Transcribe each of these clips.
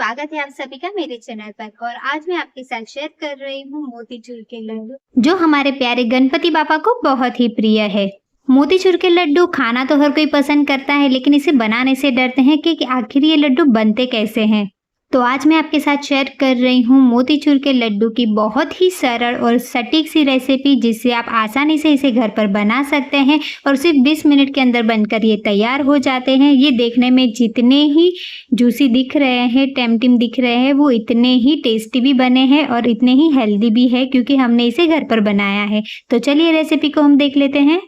स्वागत है आप सभी का मेरे चैनल पर। और आज मैं आपके साथ शेयर कर रही हूँ मोतीचूर के लड्डू, जो हमारे प्यारे गणपति बाबा को बहुत ही प्रिय है। मोतीचूर के लड्डू खाना तो हर कोई पसंद करता है, लेकिन इसे बनाने से डरते हैं कि आखिर ये लड्डू बनते कैसे हैं। तो आज मैं आपके साथ शेयर कर रही हूँ मोतीचूर के लड्डू की बहुत ही सरल और सटीक सी रेसिपी, जिससे आप आसानी से इसे घर पर बना सकते हैं और सिर्फ 20 मिनट के अंदर बनकर ये तैयार हो जाते हैं। ये देखने में जितने ही जूसी दिख रहे हैं, टेम्पटिंग दिख रहे हैं, वो इतने ही टेस्टी भी बने हैं और इतने ही हेल्दी भी है, क्योंकि हमने इसे घर पर बनाया है। तो चलिए रेसिपी को हम देख लेते हैं।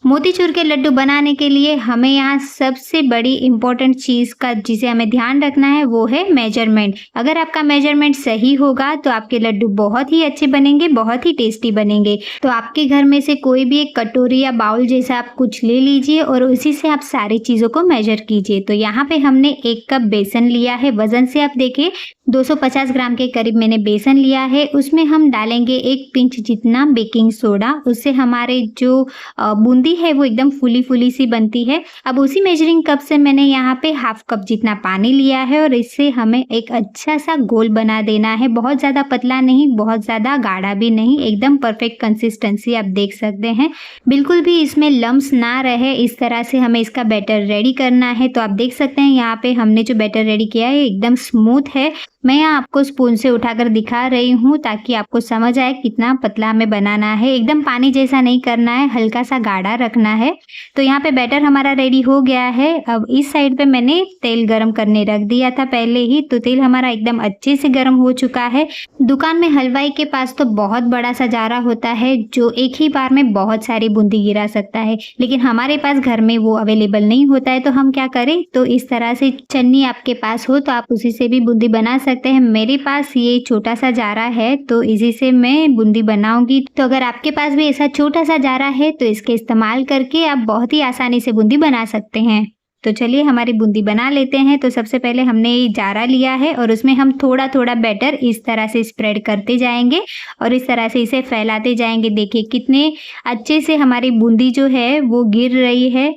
मोतीचूर के लड्डू बनाने के लिए हमें यहाँ सबसे बड़ी इम्पोर्टेंट चीज़ का जिसे हमें ध्यान रखना है वो है मेजरमेंट। अगर आपका मेजरमेंट सही होगा तो आपके लड्डू बहुत ही अच्छे बनेंगे, बहुत ही टेस्टी बनेंगे। तो आपके घर में से कोई भी एक कटोरी या बाउल जैसा आप कुछ ले लीजिए और उसी से आप सारी चीज़ों को मेजर कीजिए। तो यहाँ पे हमने 1 कप बेसन लिया है। वजन से आप देखिए 250 ग्राम के करीब मैंने बेसन लिया है। उसमें हम डालेंगे 1 पिंच जितना बेकिंग सोडा। उससे हमारे जो बूंदी है वो एकदम फूली फूली सी बनती है। अब उसी मेजरिंग कप से मैंने यहाँ पे हाफ कप जितना पानी लिया है और इससे हमें एक अच्छा सा घोल बना देना है। बहुत ज़्यादा पतला नहीं, बहुत ज़्यादा गाढ़ा भी नहीं, एकदम परफेक्ट कंसिस्टेंसी आप देख सकते हैं। बिल्कुल भी इसमें लम्स ना रहे, इस तरह से हमें इसका बैटर रेडी करना है। तो आप देख सकते हैं यहाँ पे हमने जो बैटर रेडी किया है एकदम स्मूथ है। मैं यहाँ आपको स्पून से उठाकर दिखा रही हूँ ताकि आपको समझ आए कितना पतला हमें बनाना है। एकदम पानी जैसा नहीं करना है, हल्का सा गाढ़ा रखना है। तो यहाँ पे बैटर हमारा रेडी हो गया है। अब इस साइड पे मैंने तेल गरम करने रख दिया था पहले ही, तो तेल हमारा एकदम अच्छे से गर्म हो चुका है। दुकान में हलवाई के पास तो बहुत बड़ा सा जारा होता है जो एक ही बार में बहुत सारी बूंदी गिरा सकता है, लेकिन हमारे पास घर में वो अवेलेबल नहीं होता है। तो हम क्या करें, तो इस तरह से छन्नी आपके पास हो तो आप उसी से भी बूंदी बना सकते हैं। मेरे पास ये छोटा सा जारा है तो इसी से मैं बूंदी बनाऊंगी। तो अगर आपके पास भी ऐसा छोटा सा जारा है तो इसके इस्तेमाल करके आप बहुत ही आसानी से बूंदी बना सकते हैं। तो चलिए हमारी बूंदी बना लेते हैं। तो सबसे पहले हमने ये जारा लिया है और उसमें हम थोड़ा थोड़ा बैटर इस तरह से स्प्रेड करते जाएंगे और इस तरह से इसे फैलाते जाएंगे। देखिए कितने अच्छे से हमारी बूंदी जो है वो गिर रही है।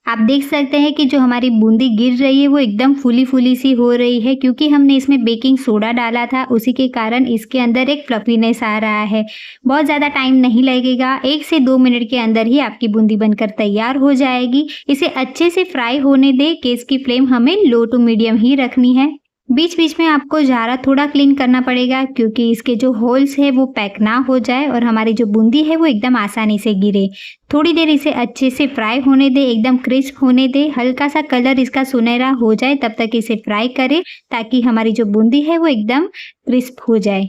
आप देख सकते हैं कि जो हमारी बूंदी गिर रही है वो एकदम फूली फूली सी हो रही है, क्योंकि हमने इसमें बेकिंग सोडा डाला था, उसी के कारण इसके अंदर एक फ्लफीनेस आ रहा है। बहुत ज़्यादा टाइम नहीं लगेगा, 1 से 2 मिनट के अंदर ही आपकी बूंदी बनकर तैयार हो जाएगी। इसे अच्छे से फ्राई होने दें। गैस की फ्लेम हमें लो टू मीडियम ही रखनी है। बीच बीच में आपको जारा थोड़ा क्लीन करना पड़ेगा, क्योंकि इसके जो होल्स है वो पैक ना हो जाए और हमारी जो बूंदी है वो एकदम आसानी से गिरे। थोड़ी देर इसे अच्छे से फ्राई होने दे, एकदम क्रिस्प होने दे, हल्का सा कलर इसका सुनहरा हो जाए तब तक इसे फ्राई करें, ताकि हमारी जो बूंदी है वो एकदम क्रिस्प हो जाए।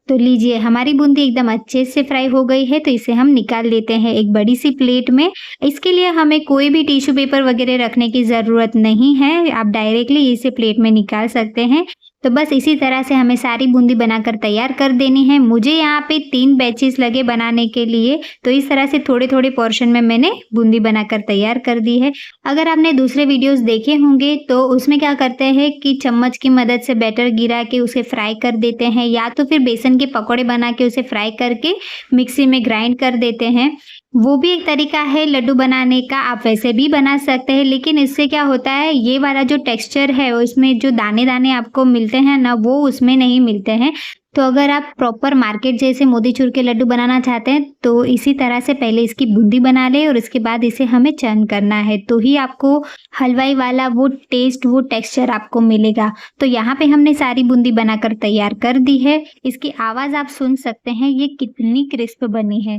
तो लीजिए हमारी बूंदी एकदम अच्छे से फ्राई हो गई है। तो इसे हम निकाल लेते हैं एक बड़ी सी प्लेट में। इसके लिए हमें कोई भी टिश्यू पेपर वगैरह रखने की ज़रूरत नहीं है, आप डायरेक्टली इसे प्लेट में निकाल सकते हैं। तो बस इसी तरह से हमें सारी बूंदी बनाकर तैयार कर देनी है। मुझे यहाँ पे 3 बैचेस लगे बनाने के लिए, तो इस तरह से थोड़े थोड़े पोर्शन में मैंने बूंदी बनाकर तैयार कर दी है। अगर आपने दूसरे वीडियोस देखे होंगे तो उसमें क्या करते हैं कि चम्मच की मदद से बैटर गिरा के उसे फ्राई कर देते हैं, या तो फिर बेसन के पकौड़े बना के उसे फ्राई करके मिक्सी में ग्राइंड कर देते हैं। वो भी एक तरीका है लड्डू बनाने का, आप वैसे भी बना सकते हैं। लेकिन इससे क्या होता है, ये वाला जो टेक्सचर है उसमें जो दाने दाने आपको मिलते हैं ना, वो उसमें नहीं मिलते हैं। तो अगर आप प्रॉपर मार्केट जैसे मोतीचूर के लड्डू बनाना चाहते हैं तो इसी तरह से पहले इसकी बूंदी बना ले और उसके बाद इसे हमें चर्न करना है, तो ही आपको हलवाई वाला वो टेस्ट, वो टेक्सचर आपको मिलेगा। तो यहाँ पे हमने सारी बूंदी बनाकर तैयार कर दी है। इसकी आवाज़ आप सुन सकते हैं, ये कितनी क्रिस्प बनी है।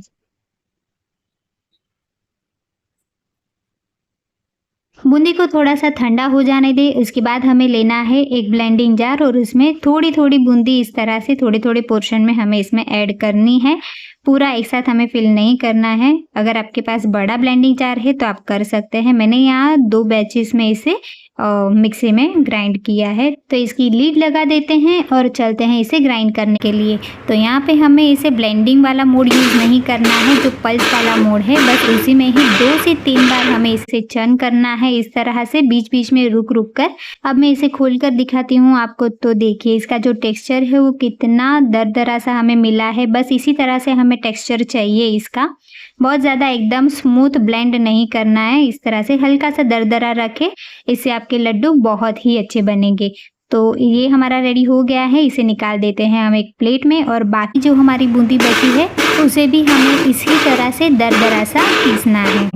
बूंदी को थोड़ा सा ठंडा हो जाने दें। उसके बाद हमें लेना है एक ब्लेंडिंग जार और उसमें थोड़ी थोड़ी बूंदी इस तरह से थोड़े थोड़े पोर्शन में हमें इसमें ऐड करनी है। पूरा एक साथ हमें फिल नहीं करना है। अगर आपके पास बड़ा ब्लेंडिंग जार है तो आप कर सकते हैं। मैंने यहाँ 2 बैचेस में इसे मिक्सी में ग्राइंड किया है। तो इसकी लीड लगा देते हैं और चलते हैं इसे ग्राइंड करने के लिए। तो यहाँ पे हमें इसे ब्लेंडिंग वाला मोड यूज़ नहीं करना है, जो पल्स वाला मोड है, बस उसी में ही 2 से 3 बार हमें इसे चर्न करना है, इस तरह से बीच बीच में रुक रुक कर। अब मैं इसे खोल कर दिखाती हूँ आपको। तो देखिए इसका जो टेक्सचर है वो कितना दरदरा सा हमें मिला है। बस इसी तरह से हमें टेक्सचर चाहिए इसका। बहुत ज़्यादा एकदम स्मूथ ब्लेंड नहीं करना है, इस तरह से हल्का सा दरदरा रखें, इससे आपके लड्डू बहुत ही अच्छे बनेंगे। तो ये हमारा रेडी हो गया है, इसे निकाल देते हैं हम एक प्लेट में। और बाकी जो हमारी बूंदी बची है उसे भी हमें इसी तरह से दरदरा सा पीसना है।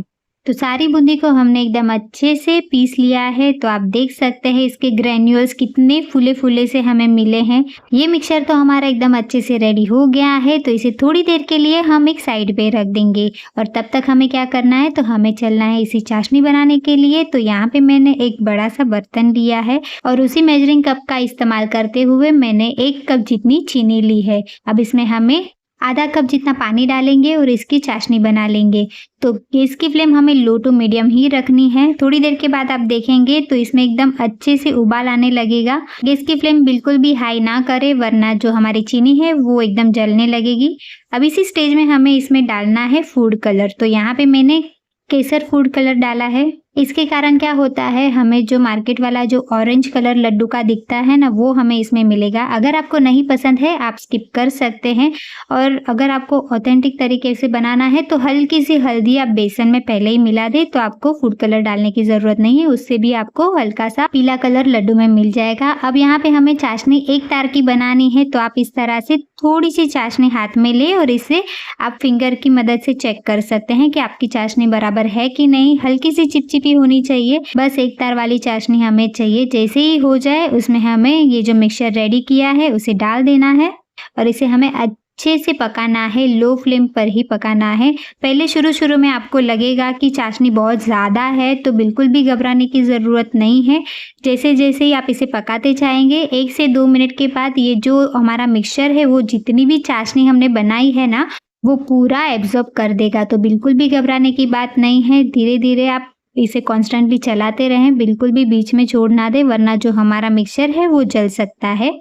तो सारी बूंदी को हमने एकदम अच्छे से पीस लिया है। तो आप देख सकते हैं इसके ग्रैन्यूल्स कितने फूले फूले से हमें मिले हैं। ये मिक्सचर तो हमारा एकदम अच्छे से रेडी हो गया है। तो इसे थोड़ी देर के लिए हम एक साइड पे रख देंगे और तब तक हमें क्या करना है, तो हमें चलना है इसी चाशनी बनाने के लिए। तो यहाँ पे मैंने एक बड़ा सा बर्तन लिया है और उसी मेजरिंग कप का इस्तेमाल करते हुए मैंने 1 कप जितनी चीनी ली है। अब इसमें हमें आधा कप जितना पानी डालेंगे और इसकी चाशनी बना लेंगे। तो गैस की फ्लेम हमें लो टू मीडियम ही रखनी है। थोड़ी देर के बाद आप देखेंगे तो इसमें एकदम अच्छे से उबाल आने लगेगा। गैस की फ्लेम बिल्कुल भी हाई ना करें, वरना जो हमारी चीनी है वो एकदम जलने लगेगी। अब इसी स्टेज में हमें इसमें डालना है फूड कलर। तो यहाँ पे मैंने केसर फूड कलर डाला है। इसके कारण क्या होता है, हमें जो मार्केट वाला जो ऑरेंज कलर लड्डू का दिखता है ना, वो हमें इसमें मिलेगा। अगर आपको नहीं पसंद है आप स्किप कर सकते हैं। और अगर आपको ऑथेंटिक तरीके से बनाना है तो हल्की सी हल्दी आप बेसन में पहले ही मिला दे, तो आपको फूड कलर डालने की जरूरत नहीं है। उससे भी आपको हल्का सा पीला कलर लड्डू में मिल जाएगा। अब यहाँ पे हमें चाशनी एक तार की बनानी है। तो आप इस तरह से थोड़ी सी चाशनी हाथ में ले और इसे आप फिंगर की मदद से चेक कर सकते हैं कि आपकी चाशनी बराबर है कि नहीं। हल्की सी चिपचिपी होनी चाहिए, बस एक तार वाली चाशनी हमें चाहिए। जैसे ही हो जाए उसमें हमें ये जो मिक्सचर रेडी किया है उसे डाल देना है और इसे हमें अच्छे से पकाना है, लो फ्लेम पर ही पकाना है। पहले शुरू में आपको लगेगा कि चाशनी बहुत ज़्यादा है, तो बिल्कुल भी घबराने की ज़रूरत नहीं है। जैसे जैसे ही आप इसे पकाते जाएंगे 1 से 2 मिनट के बाद ये जो हमारा मिक्सचर है वो जितनी भी चाशनी हमने बनाई है ना, वो पूरा एब्जॉर्ब कर देगा। तो बिल्कुल भी घबराने की बात नहीं है। धीरे धीरे आप इसे कॉन्स्टेंटली चलाते रहें, बिल्कुल भी बीच में छोड़ ना दें, वरना जो हमारा मिक्सचर है वो जल सकता है।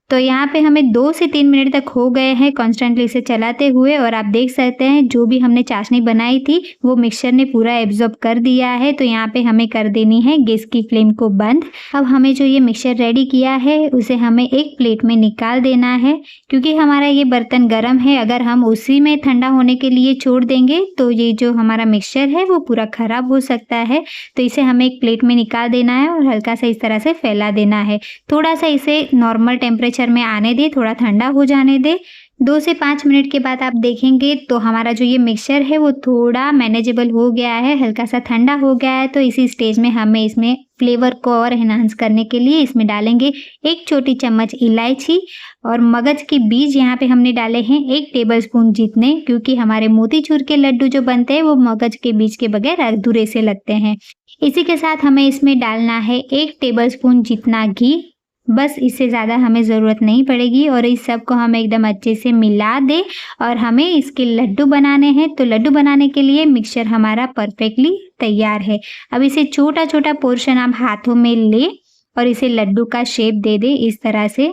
तो यहाँ पे हमें 2 से 3 मिनट तक हो गए हैं कॉन्स्टेंटली इसे चलाते हुए और आप देख सकते हैं जो भी हमने चाशनी बनाई थी वो मिक्सचर ने पूरा एब्जॉर्ब कर दिया है। तो यहाँ पे हमें कर देनी है गैस की फ्लेम को बंद। अब हमें जो ये मिक्सचर रेडी किया है उसे हमें एक प्लेट में निकाल देना है, क्योंकि हमारा ये बर्तन गर्म है। अगर हम उसी में ठंडा होने के लिए छोड़ देंगे तो ये जो हमारा मिक्सचर है वो पूरा खराब हो सकता है। तो इसे हमें एक प्लेट में निकाल देना है और हल्का सा इस तरह से फैला देना है। थोड़ा सा इसे नॉर्मल टेम्परेचर में आने दे, थोड़ा ठंडा हो जाने दे। 2 से 5 मिनट के बाद आप देखेंगे तो हमारा जो ये मिक्सचर है वो थोड़ा मैनेजेबल हो गया है, हल्का सा ठंडा हो गया है। तो इसी स्टेज में हमें इसमें फ्लेवर को और एनहांस करने के लिए इसमें डालेंगे 1 छोटी चम्मच इलायची और मगज के बीज यहाँ पे हमने डाले हैं 1 टेबलस्पून जितने, क्योंकि हमारे मोतीचूर के लड्डू जो बनते हैं वो मगज के बीज के बगैर अधूरे से लगते हैं। इसी के साथ हमें इसमें डालना है 1 टेबलस्पून जितना घी, बस इससे ज़्यादा हमें ज़रूरत नहीं पड़ेगी। और इस सब को हमें एकदम अच्छे से मिला दे और हमें इसके लड्डू बनाने हैं। तो लड्डू बनाने के लिए मिक्सचर हमारा परफेक्टली तैयार है। अब इसे छोटा छोटा पोर्शन आप हाथों में ले और इसे लड्डू का शेप दे दे इस तरह से।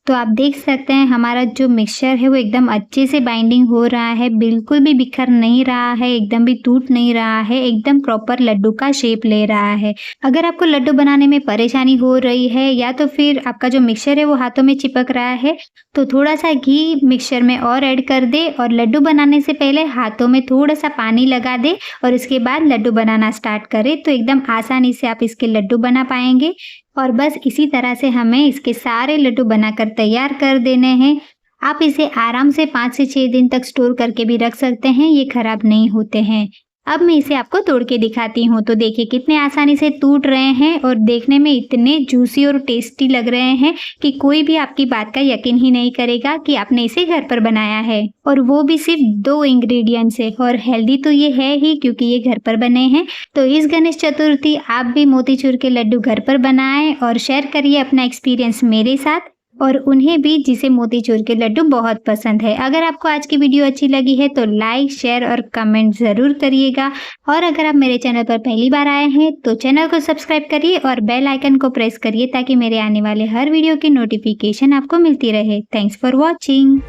तो आप देख सकते हैं हमारा जो मिक्सचर है वो एकदम अच्छे से बाइंडिंग हो रहा है, बिल्कुल भी बिखर नहीं रहा है, एकदम भी टूट नहीं रहा है, एकदम प्रॉपर लड्डू का शेप ले रहा है। अगर आपको लड्डू बनाने में परेशानी हो रही है या तो फिर आपका जो मिक्सचर है वो हाथों में चिपक रहा है, तो थोड़ा सा घी मिक्सचर में और ऐड कर दे और लड्डू बनाने से पहले हाथों में थोड़ा सा पानी लगा दे और इसके बाद लड्डू बनाना स्टार्ट करें। तो एकदम आसानी से आप इसके लड्डू बना पाएंगे। और बस इसी तरह से हमें इसके सारे लड्डू बनाकर तैयार कर देने हैं। आप इसे आराम से 5 से 6 दिन तक स्टोर करके भी रख सकते हैं, ये खराब नहीं होते हैं। अब मैं इसे आपको तोड़ के दिखाती हूँ। तो देखिए कितने आसानी से टूट रहे हैं और देखने में इतने जूसी और टेस्टी लग रहे हैं कि कोई भी आपकी बात का यकीन ही नहीं करेगा कि आपने इसे घर पर बनाया है, और वो भी सिर्फ 2 इंग्रेडिएंट से। और हेल्दी तो ये है ही क्योंकि ये घर पर बने हैं। तो इस गणेश चतुर्थी आप भी मोतीचूर के लड्डू घर पर बनाएं और शेयर करिए अपना एक्सपीरियंस मेरे साथ, और उन्हें भी जिसे मोतीचूर के लड्डू बहुत पसंद है। अगर आपको आज की वीडियो अच्छी लगी है तो लाइक, शेयर और कमेंट ज़रूर करिएगा। और अगर आप मेरे चैनल पर पहली बार आए हैं तो चैनल को सब्सक्राइब करिए और बेल आइकन को प्रेस करिए ताकि मेरे आने वाले हर वीडियो की नोटिफिकेशन आपको मिलती रहे। Thanks for watching.